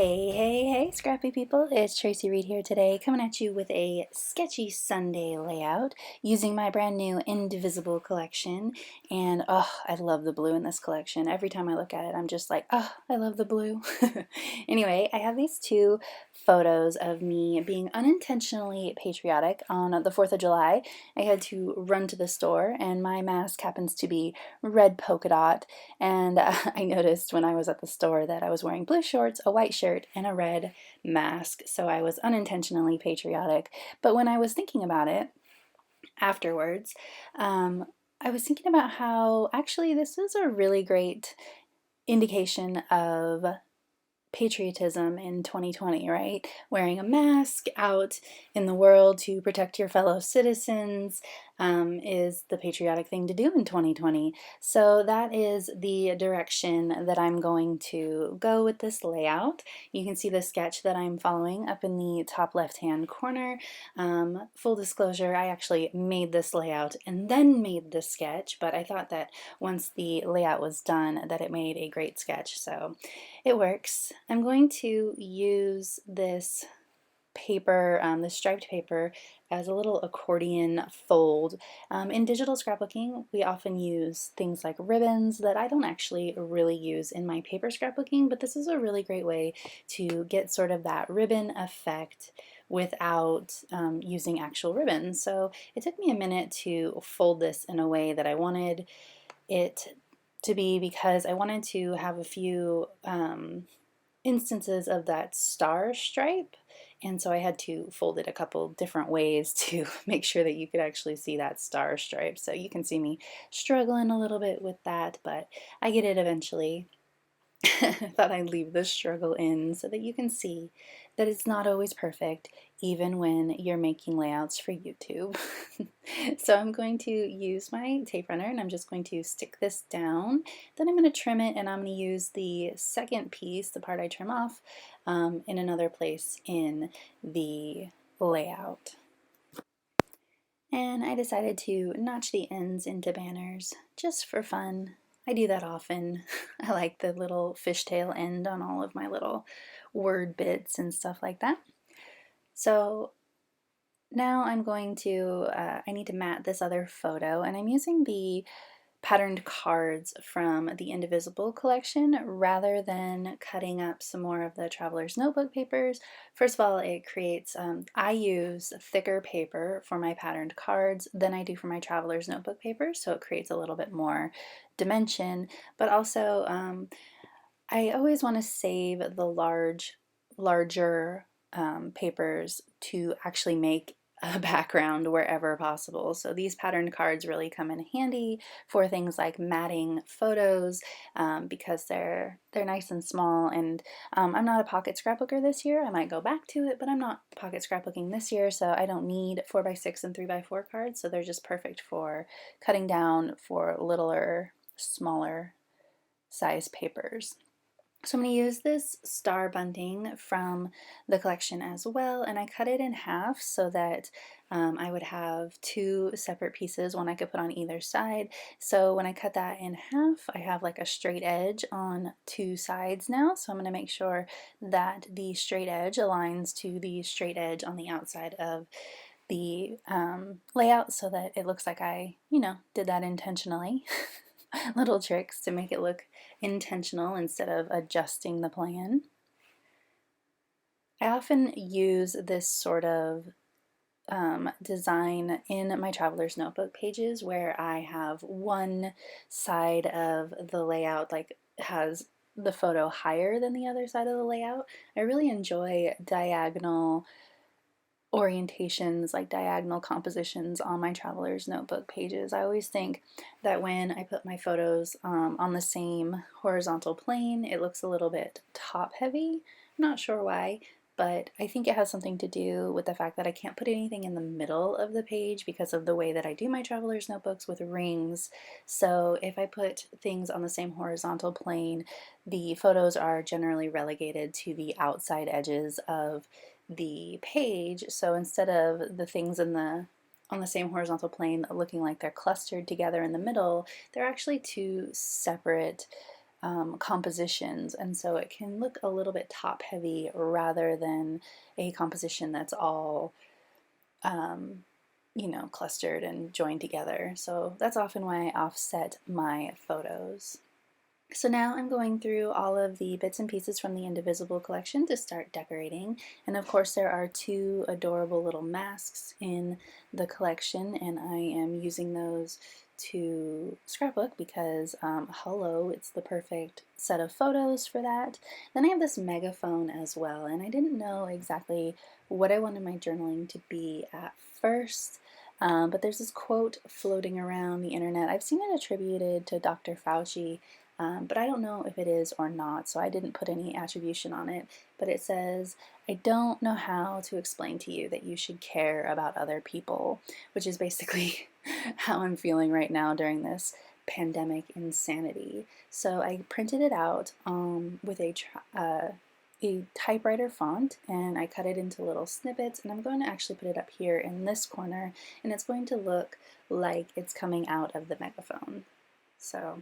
Hey, scrappy people, it's Tracy Reed here today, coming at you with a sketchy Sunday layout using my brand new Indivisible collection. And oh, I love the blue in this collection. Every time I look at it, I'm just like, oh, I love the blue. Anyway, I have these two photos of me being unintentionally patriotic on the 4th of July. I had to run to the store, and my mask happens to be red polka dot. And I noticed when I was at the store that I was wearing blue shorts, a white shirt, and a red mask. So I was unintentionally patriotic. But when I was thinking about it afterwards, I was thinking about how actually this is a really great indication of patriotism in 2020, right? Wearing a mask out in the world to protect your fellow citizens is the patriotic thing to do in 2020. So that is the direction that I'm going to go with this layout. You can see the sketch that I'm following up in the top left-hand corner. Full disclosure, I actually made this layout and then made the sketch, but I thought that once the layout was done that it made a great sketch, so it works. I'm going to use this paper, this striped paper, as a little accordion fold. In digital scrapbooking, we often use things like ribbons that I don't actually really use in my paper scrapbooking, but this is a really great way to get sort of that ribbon effect without using actual ribbons. So it took me a minute to fold this in a way that I wanted it to be, because I wanted to have a few instances of that star stripe, and so I had to fold it a couple different ways to make sure that you could actually see that star stripe. So you can see me struggling a little bit with that, but I get it eventually. I thought I'd leave the struggle in so that you can see that it's not always perfect, even when you're making layouts for YouTube. So I'm going to use my tape runner and I'm just going to stick this down. Then I'm going to trim it, and I'm going to use the second piece, the part I trim off, in another place in the layout. And I decided to notch the ends into banners just for fun. I do that often. I like the little fishtail end on all of my little word bits and stuff like that. So now I'm going to, I need to mat this other photo, and I'm using the patterned cards from the Indivisible collection rather than cutting up some more of the Traveler's Notebook papers. First of all, it creates, I use thicker paper for my patterned cards than I do for my Traveler's Notebook papers, so it creates a little bit more dimension, but also I always want to save the larger papers to actually make a background wherever possible. So these patterned cards really come in handy for things like matting photos, because they're nice and small. And I'm not a pocket scrapbooker this year. I might go back to it, but I'm not pocket scrapbooking this year, so I don't need 4x6 and 3x4 cards. So they're just perfect for cutting down for littler, smaller size papers. So I'm going to use this star bunting from the collection as well, and I cut it in half so that I would have two separate pieces, one I could put on either side. So when I cut that in half, I have like a straight edge on two sides now, so I'm going to make sure that the straight edge aligns to the straight edge on the outside of the layout so that it looks like I, did that intentionally. Little tricks to make it look intentional instead of adjusting the plan. I often use this sort of design in my Traveler's Notebook pages, where I have one side of the layout like has the photo higher than the other side of the layout. I really enjoy diagonal orientations, like diagonal compositions on my Traveler's Notebook pages. I always think that when I put my photos on the same horizontal plane, it looks a little bit top heavy. I'm not sure why, but I think it has something to do with the fact that I can't put anything in the middle of the page because of the way that I do my Traveler's Notebooks with rings. So if I put things on the same horizontal plane, the photos are generally relegated to the outside edges of the page. So instead of the things on the same horizontal plane looking like they're clustered together in the middle, they're actually two separate compositions, and so it can look a little bit top heavy rather than a composition that's all clustered and joined together. So that's often why I offset my photos. So now I'm going through all of the bits and pieces from the Indivisible collection to start decorating. And of course there are two adorable little masks in the collection, and I am using those to scrapbook because, hello, it's the perfect set of photos for that. Then I have this megaphone as well, and I didn't know exactly what I wanted my journaling to be at first. But there's this quote floating around the internet. I've seen it attributed to Dr. Fauci, but I don't know if it is or not, so I didn't put any attribution on it. But it says, I don't know how to explain to you that you should care about other people, which is basically how I'm feeling right now during this pandemic insanity. So I printed it out with a typewriter font, and I cut it into little snippets, and I'm going to actually put it up here in this corner, and it's going to look like it's coming out of the megaphone. So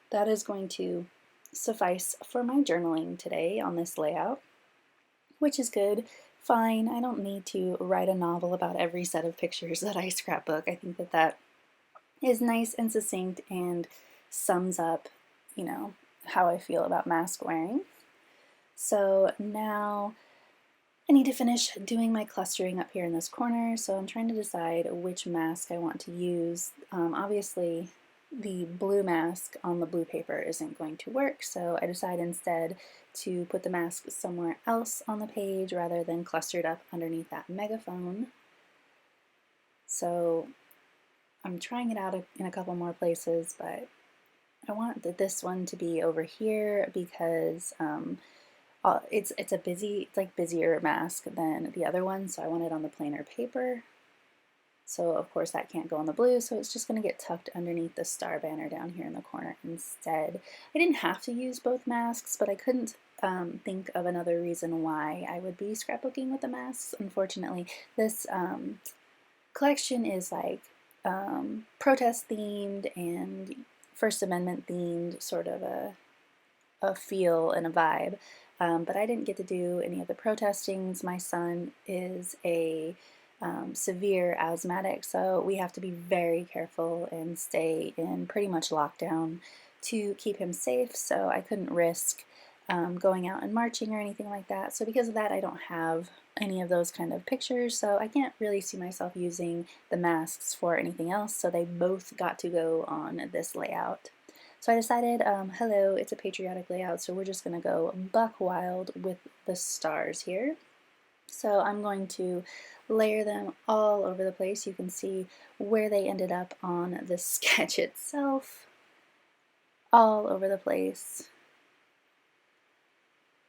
that is going to suffice for my journaling today on this layout, which is good. Fine, I don't need to write a novel about every set of pictures that I scrapbook. I think that that is nice and succinct and sums up, how I feel about mask wearing. So now I need to finish doing my clustering up here in this corner, so I'm trying to decide which mask I want to use. Obviously, the blue mask on the blue paper isn't going to work, so I decide instead to put the mask somewhere else on the page rather than clustered up underneath that megaphone. So I'm trying it out in a couple more places, but I want this one to be over here because it's like busier mask than the other one, so I want it on the plainer paper. So of course that can't go on the blue, so it's just going to get tucked underneath the star banner down here in the corner instead. I didn't have to use both masks, but I couldn't think of another reason why I would be scrapbooking with the masks. Unfortunately, this collection is like protest themed and First Amendment themed, sort of a feel and a vibe. But I didn't get to do any of the protestings. My son is a severe asthmatic, so we have to be very careful and stay in pretty much lockdown to keep him safe, so I couldn't risk going out and marching or anything like that. So because of that, I don't have any of those kind of pictures, so I can't really see myself using the masks for anything else, so they both got to go on this layout. So I decided, hello, it's a patriotic layout, so we're just going to go buck wild with the stars here. So I'm going to layer them all over the place. You can see where they ended up on the sketch itself, all over the place.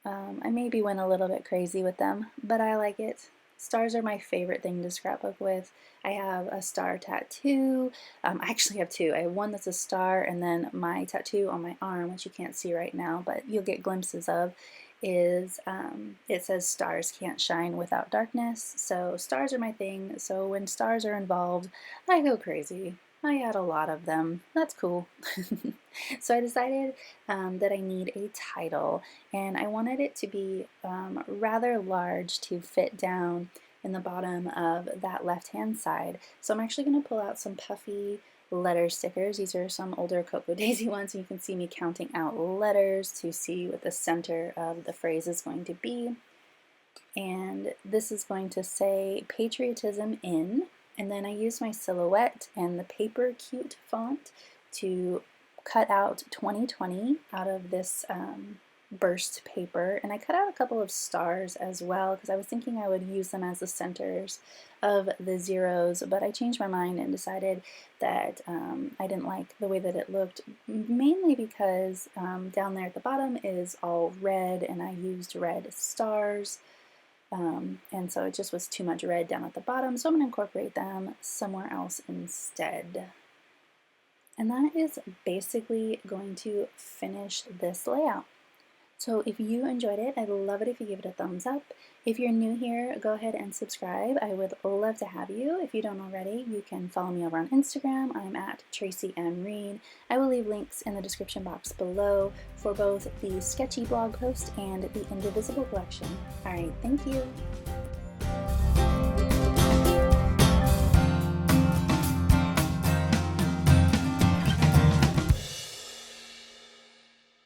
I maybe went a little bit crazy with them, but I like it. Stars are my favorite thing to scrapbook with. I have a star tattoo. I actually have two. I have one that's a star, and then my tattoo on my arm, which you can't see right now, but you'll get glimpses of, is it says stars can't shine without darkness. So stars are my thing. So when stars are involved, I go crazy. I add a lot of them. That's cool. So I decided that I need a title, and I wanted it to be rather large to fit down in the bottom of that left-hand side. So I'm actually going to pull out some puffy letter stickers. These are some older Cocoa Daisy ones, and you can see me counting out letters to see what the center of the phrase is going to be. And this is going to say Patriotism in, and then I use my silhouette and the Paper Cute font to cut out 2020 out of this burst paper, and I cut out a couple of stars as well because I was thinking I would use them as the centers of the zeros, but I changed my mind and decided that I didn't like the way that it looked, mainly because down there at the bottom is all red and I used red stars. And so it just was too much red down at the bottom, so I'm going to incorporate them somewhere else instead. And that is basically going to finish this layout. So if you enjoyed it, I'd love it if you give it a thumbs up. If you're new here, go ahead and subscribe. I would love to have you. If you don't already, you can follow me over on Instagram. I'm at Traci M. Reed. I will leave links in the description box below for both the Sketchy blog post and the Indivisible collection. All right, thank you.